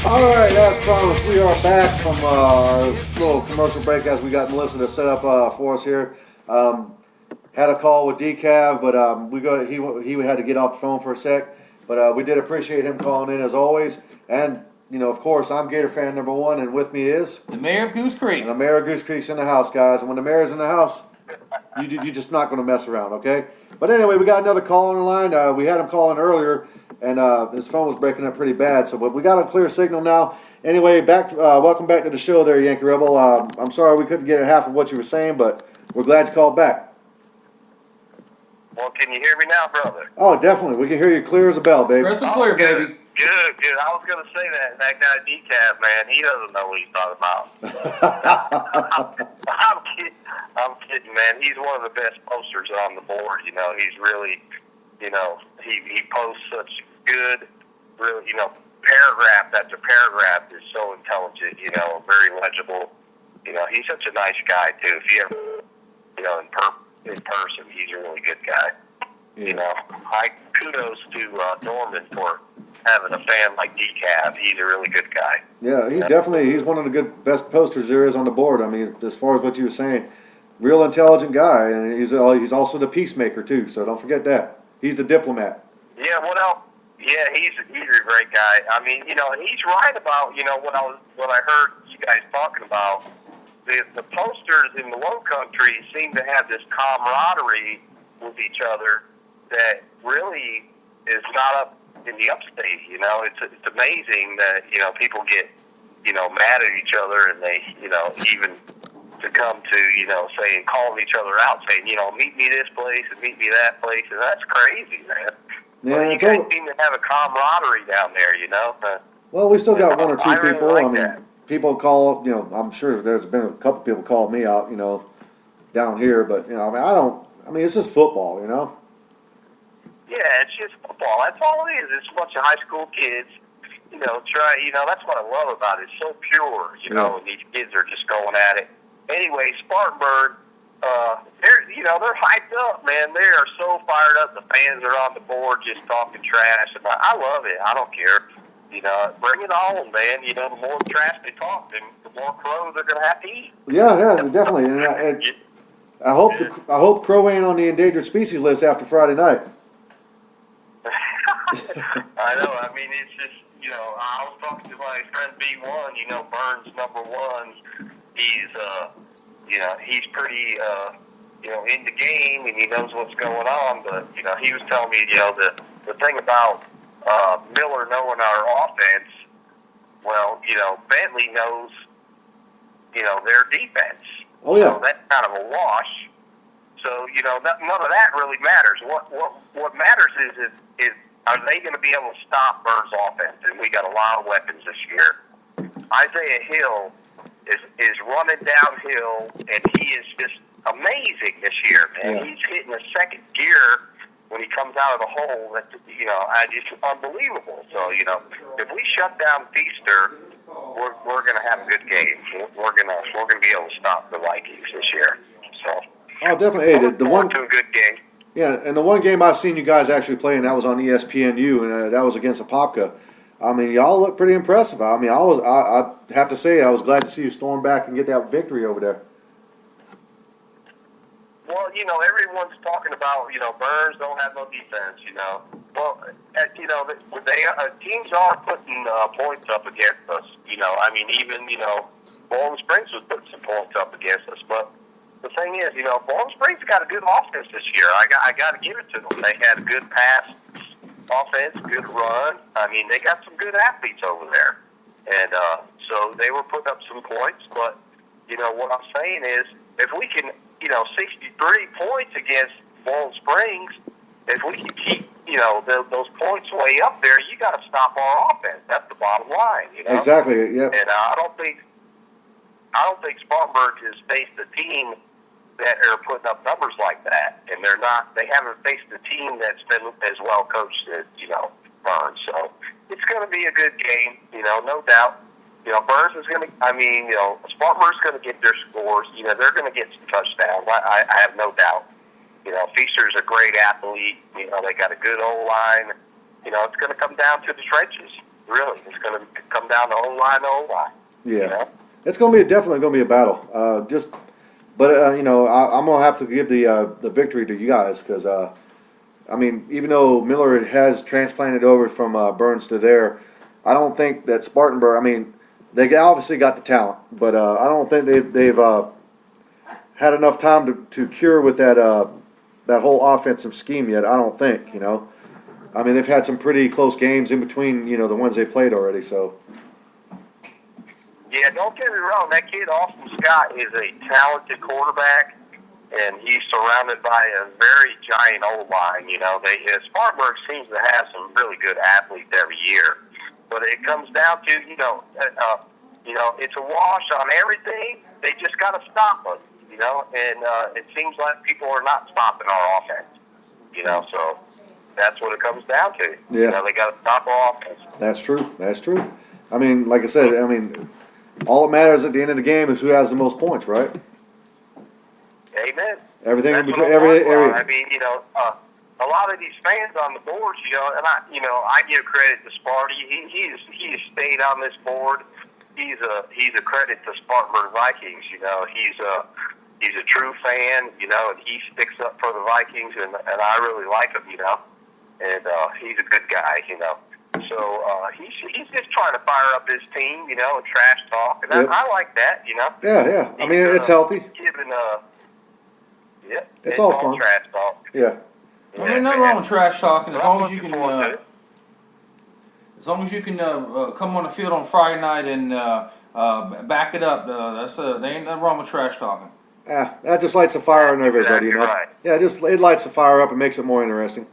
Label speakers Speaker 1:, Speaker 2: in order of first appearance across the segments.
Speaker 1: All right, as promised, we are back from our little commercial break as we got Melissa to set up for us here. Had a call with Decav, but he had to get off the phone for a sec. But we did appreciate him calling in as always. And, of course, I'm Gator fan number one, and with me is
Speaker 2: the mayor of Goose Creek.
Speaker 1: And the mayor of Goose Creek's in the house, guys. And when the mayor's in the house, you're just not going to mess around, okay? But anyway, we got another call on the line. We had him calling earlier, and his phone was breaking up pretty bad. So, but we got a clear signal now. Anyway, welcome back to the show there, Yankee Rebel. I'm sorry we couldn't get half of what you were saying, but we're glad you called back.
Speaker 3: Well, can you hear me now, brother?
Speaker 1: Oh, definitely. We can hear you clear as a bell, baby.
Speaker 2: Crystal clear, baby.
Speaker 3: Good. I was going to say that guy Decaf, man, he doesn't know what he's talking about. I'm kidding, man. He's one of the best posters on the board. He's really, he posts such good, really, paragraph after paragraph is so intelligent, very legible. He's such a nice guy, too. If you ever, in person, he's a really good guy.
Speaker 1: Yeah.
Speaker 3: Kudos to Norman for having a fan like Decaf. He's a really good guy.
Speaker 1: Yeah, he's one of the best posters there is on the board. I mean, as far as what you were saying, real intelligent guy, and he's also the peacemaker too. So don't forget that. He's the diplomat.
Speaker 3: Yeah, what else? Yeah, he's a great guy. I mean, and he's right about what I heard you guys talking about. The posters in the Low Country seem to have this camaraderie with each other that really is not up in the upstate. It's amazing that people get mad at each other, and they even to come to saying, calling each other out, saying meet me this place and meet me that place, and that's crazy, man.
Speaker 1: Yeah,
Speaker 3: well, you guys seem to have a camaraderie down there,
Speaker 1: Well, we still got one or two
Speaker 3: really
Speaker 1: people.
Speaker 3: Like that.
Speaker 1: People call, I'm sure there's been a couple people call me out, down here, but it's just football,
Speaker 3: Yeah, it's just football. That's all it is. It's a bunch of high school kids. That's what I love about it. It's so pure, and these kids are just going at it. Anyway, Spartanburg, they're hyped up, man. They are so fired up. The fans are on the board just talking trash. And I love it. I don't care. Bring it on, man. The more trash they talk, then the more crows they're going to have to eat.
Speaker 1: Yeah, definitely. And I hope crow ain't on the endangered species list after Friday night.
Speaker 3: I know. I mean, it's just, I was talking to my friend B1, Burns #1. He's pretty, in the game, and he knows what's going on. But, he was telling me, the thing about Miller knowing our offense, well, Bentley knows, their defense.
Speaker 1: Oh, yeah.
Speaker 3: So that's kind of a wash. So, none of that really matters. What matters is are they going to be able to stop Burns' offense? And we got a lot of weapons this year. Isaiah Hill is running downhill, and he is just amazing this year, man. Yeah. He's hitting the second gear when he comes out of the hole. That it's unbelievable. So if we shut down Feaster, we're going to have a good game. We're going to be able to stop the Vikings this year. So
Speaker 1: definitely. Hey, the one
Speaker 3: to a good game.
Speaker 1: Yeah, and the one game I've seen you guys actually play, and that was on ESPNU, and that was against Apopka. I mean, y'all look pretty impressive. I mean, I have to say, I was glad to see you storm back and get that victory over there.
Speaker 3: Well, everyone's talking about, Burns don't have no defense, Well, teams are putting points up against us, I mean, even, Bowling Springs was putting some points up against us, but the thing is, Bowling Springs got a good offense this year. I got to give it to them. They had a good pass offense, good run. I mean, they got some good athletes over there. And so they were putting up some points. But, what I'm saying is, if we can, 63 points against Bowling Springs, if we can keep, those points way up there, you got to stop our offense. That's the bottom line,
Speaker 1: Exactly, yeah.
Speaker 3: And I don't think Spartanburg has faced a team that are putting up numbers like that, and they haven't faced a team that's been as well coached as, Burns. So it's going to be a good game, no doubt. Burns is going to, Spartanburg's going to get their scores. They're going to get some touchdowns. I have no doubt. Feaster's a great athlete. They got a good O-line. It's going to come down to the trenches. Really, it's going to come down to O-line to O-line.
Speaker 1: Yeah.
Speaker 3: You know?
Speaker 1: It's going to be definitely going to be a battle. But you know, I'm going to have to give the victory to you guys because I mean, even though Miller has transplanted over from Burns to there, I don't think that Spartanburg. I mean, they obviously got the talent, but I don't think they've had enough time to cure with that whole offensive scheme yet. I don't think. You know, I mean, they've had some pretty close games in between. You know, the ones they played already. So.
Speaker 3: Yeah, don't get me wrong. That kid, Austin Scott, is a talented quarterback, and he's surrounded by a very giant O-line. You know, Spartanburg seems to have some really good athletes every year, but it comes down to it's a wash on everything. They just got to stop us. You know, and it seems like people are not stopping our offense. You know, so that's what it comes down to.
Speaker 1: Yeah.
Speaker 3: You know, they got to stop our offense.
Speaker 1: That's true. That's true. I mean, like I said, I mean, all that matters at the end of the game is who has the most points, right?
Speaker 3: Amen.
Speaker 1: Everything
Speaker 3: That's
Speaker 1: in between,
Speaker 3: I mean, you know, a lot of these fans on the boards, you know, and I give credit to Sparty. He has stayed on this board. He's a credit to Spartanburg Vikings. You know, he's a true fan. You know, and he sticks up for the Vikings, and I really like him. You know, and he's a good guy. You know. So he's just trying to fire up his team, you know, and trash talk, and
Speaker 1: yep.
Speaker 3: I like that, you know.
Speaker 1: Yeah. I mean, it's healthy. It's all fun.
Speaker 3: Trash talk.
Speaker 1: Yeah.
Speaker 2: I mean, nothing wrong with trash talking as long as you can. As long as you can come on the field on Friday night and back it up, there ain't nothing wrong with trash talking.
Speaker 1: Yeah, that just lights a fire in everybody, you know.
Speaker 3: Right.
Speaker 1: Yeah, it lights the fire up and makes it more interesting.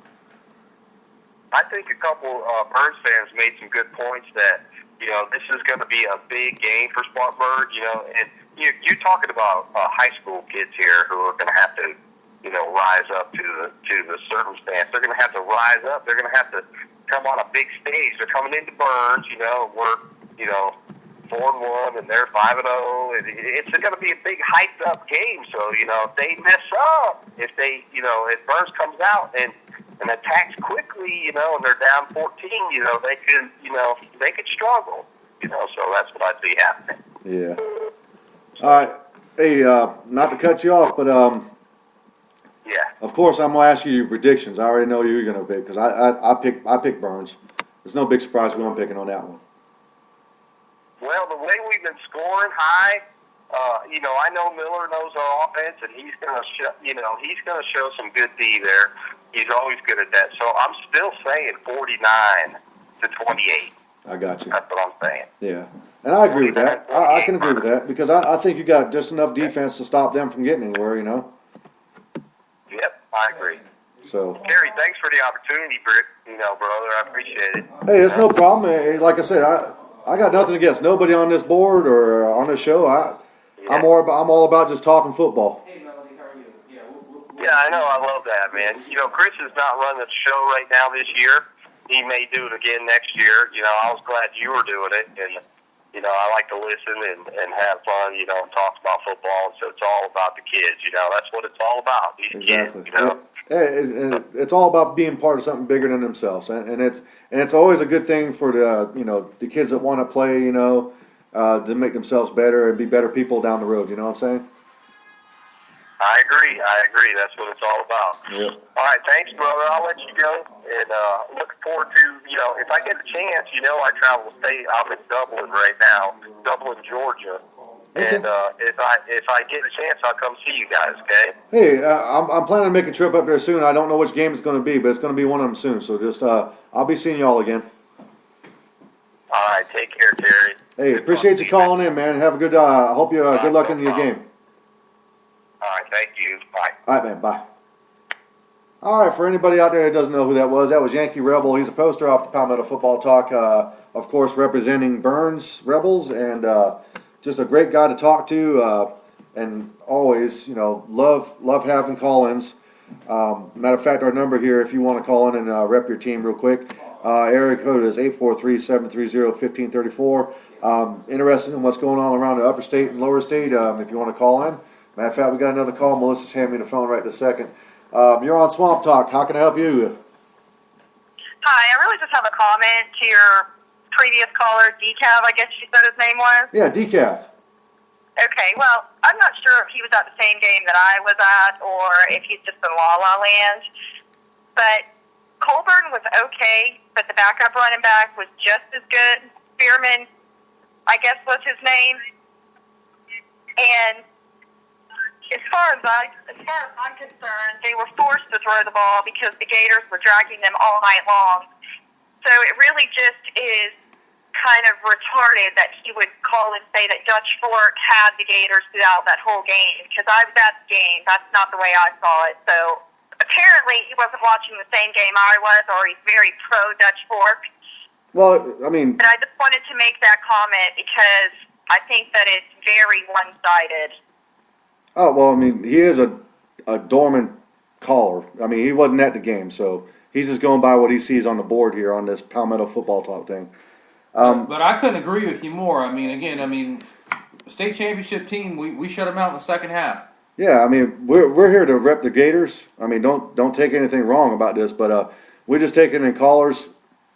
Speaker 3: I think a couple Burns fans made some good points that, you know, this is going to be a big game for Spartanburg, you know, and you're talking about high school kids here who are going to have to, you know, rise up to the circumstance. They're going to have to rise up. They're going to have to come on a big stage. They're coming into Burns, you know, we're, you know, 4-1 and they're 5-0. It's going to be a big hyped up game. So, you know, if they mess up, if Burns comes out and attacks quickly, you know, and they're down 14, you know, they could struggle, you know, so that's what I see happening.
Speaker 1: Yeah. All right. Hey, not to cut you off, but
Speaker 3: yeah.
Speaker 1: Of course, I'm gonna ask you your predictions. I already know who you're gonna pick because I pick Burns. There's no big surprise who I'm picking on that one.
Speaker 3: Well, the way we've been scoring high, you know, I know Miller knows our offense, and he's gonna show some good D there. He's always good at that. So I'm still saying 49-28.
Speaker 1: I got you.
Speaker 3: That's what I'm saying.
Speaker 1: Yeah. And I agree with that. I can agree with that because I think you got just enough defense to stop them from getting anywhere, you know?
Speaker 3: Yep, I agree.
Speaker 1: So,
Speaker 3: Gary, thanks for the opportunity, you know, brother. I appreciate it.
Speaker 1: Hey, there's no problem. Hey, like I said, I got nothing against nobody on this board or on this show. I'm all about just talking football.
Speaker 2: Hey, Melody, how are you?
Speaker 3: Yeah, I know. I love that, man. You know, Chris is not running the show right now this year. He may do it again next year. You know, I was glad you were doing it, and you know, I like to listen and have fun. You know, and talk about football. And so it's all about the kids. You know, that's what it's all about. These
Speaker 1: Exactly.
Speaker 3: kids. You know.
Speaker 1: It's all about being part of something bigger than themselves, and it's always a good thing for the kids that want to play, you know, to make themselves better and be better people down the road. You know what I'm saying?
Speaker 3: I agree. That's what it's all about.
Speaker 1: Yeah.
Speaker 3: All right, thanks, brother. I'll let you go, and looking forward to, you know, if I get a chance, you know, I travel the state. I'm in Dublin right now, Dublin, Georgia.
Speaker 1: Okay.
Speaker 3: And if I get a chance, I'll come see you guys. Okay.
Speaker 1: Hey, I'm planning to make a trip up there soon. I don't know which game it's going to be, but it's going to be one of them soon. So just I'll be seeing y'all again.
Speaker 3: All right, take care, Terry.
Speaker 1: Hey, appreciate you calling in, man. Have a good. I hope you good luck in your game.
Speaker 3: All right, thank you. Bye.
Speaker 1: All right, man. Bye. All right, for anybody out there that doesn't know who that was Yankee Rebel. He's a poster off the Palmetto Football Talk, of course, representing Burns Rebels, and just a great guy to talk to, and always, you know, love having call-ins. Matter of fact, our number here, if you want to call in and rep your team real quick, area code is 843-730-1534. Interested in what's going on around the upper state and lower state, if you want to call in. Matter of fact, we got another call. Melissa's handing me the phone right this second. You're on Swamp Talk. How can I help you?
Speaker 4: Hi, I really just have a comment to your previous caller, Decaf, I guess you said his name was?
Speaker 1: Yeah, decaf.
Speaker 4: Okay, well, I'm not sure if he was at the same game that I was at or if he's just in La La Land. But Colburn was okay, but the backup running back was just as good. Spearman, I guess was his name. And as far as I'm concerned, they were forced to throw the ball because the Gators were dragging them all night long. So it really just is kind of retarded that he would call and say that Dutch Fork had the Gators throughout that whole game, because I was at the game. That's not the way I saw it. So apparently he wasn't watching the same game I was, or he's very pro Dutch Fork.
Speaker 1: Well, I mean,
Speaker 4: But I just wanted to make that comment because I think that it's very one-sided.
Speaker 1: oh well, I mean, he is a dormant caller. I mean, he wasn't at the game, so he's just going by what he sees on the board here on this Palmetto Football Talk thing.
Speaker 2: But I couldn't agree with you more. I mean, state championship team, we shut them out in the second half.
Speaker 1: Yeah, I mean, we're here to rep the Gators. I mean, don't take anything wrong about this, but we're just taking in callers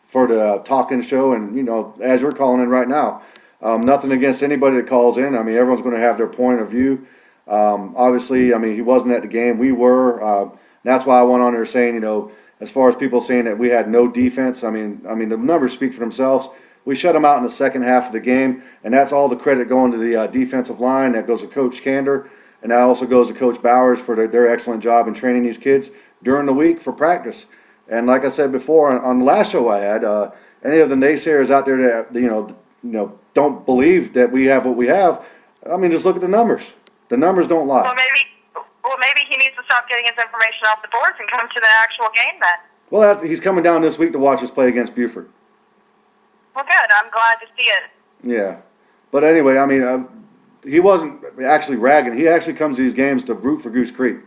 Speaker 1: for the talking show, and you know, as you're calling in right now, nothing against anybody that calls in. I mean, everyone's going to have their point of view. Obviously, I mean, he wasn't at the game. We were. That's why I went on there saying, you know, as far as people saying that we had no defense, I mean, the numbers speak for themselves. We shut them out in the second half of the game, and that's all the credit going to the defensive line. That goes to Coach Kander, and that also goes to Coach Bowers for their excellent job in training these kids during the week for practice. And like I said before, on the last show I had, any of the naysayers out there that you know don't believe that we have what we have, I mean, just look at the numbers. The numbers don't lie.
Speaker 4: Well, maybe he needs to stop getting his information off the boards and come to the actual game then.
Speaker 1: Well, he's coming down this week to watch us play against Buford.
Speaker 4: Well, good. I'm glad to see it.
Speaker 1: Yeah. But anyway, I mean, he wasn't actually ragging. He actually comes to these games to root for Goose Creek.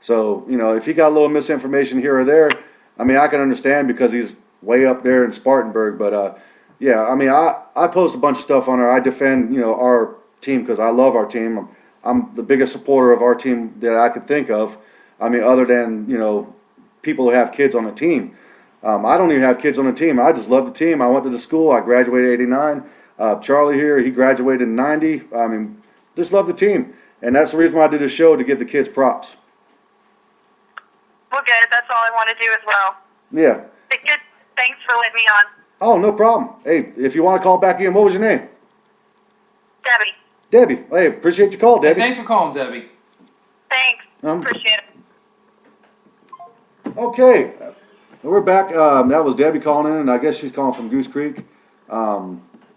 Speaker 1: So, you know, if he got a little misinformation here or there, I mean, I can understand because he's way up there in Spartanburg. But, yeah, I mean, I post a bunch of stuff on there. I defend, you know, our team because I love our team. I'm the biggest supporter of our team that I could think of. I mean, other than, you know, people who have kids on the team. I don't even have kids on the team. I just love the team. I went to the school. I graduated in '89. Charlie here, he graduated in '90. I mean, just love the team. And that's the reason why I did this show, to give the kids props.
Speaker 4: Well, good. That's all I want to do as well.
Speaker 1: Yeah.
Speaker 4: Good. Thanks for letting me on.
Speaker 1: Oh, no problem. Hey, if you want to call back in, what was your name?
Speaker 4: Debbie.
Speaker 1: Debbie. Hey, appreciate your call,
Speaker 2: Hey,
Speaker 1: Debbie.
Speaker 2: thanks for calling, Debbie.
Speaker 4: Thanks. Appreciate it.
Speaker 1: Okay. We're back. That was Debbie calling in, and I guess she's calling from Goose Creek.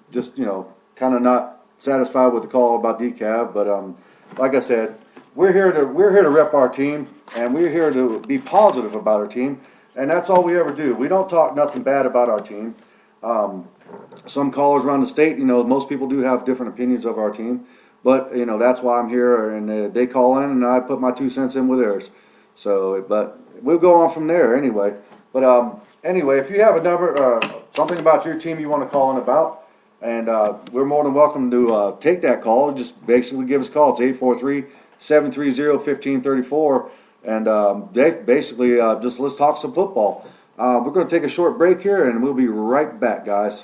Speaker 1: Just, you know, kind of not satisfied with the call about decaf, but like I said, we're here to rep our team, and we're here to be positive about our team, and that's all we ever do. We don't talk nothing bad about our team. Some callers around the state, you know, most people do have different opinions of our team, but you know, that's why I'm here, and they call in, and I put my 2 cents in with theirs. So, but we'll go on from there anyway. But anyway, if you have a number, something about your team you want to call in about, and we're more than welcome to take that call. Just basically give us a call. It's 843-730-1534, and basically just let's talk some football. We're going to take a short break here, and we'll be right back, guys.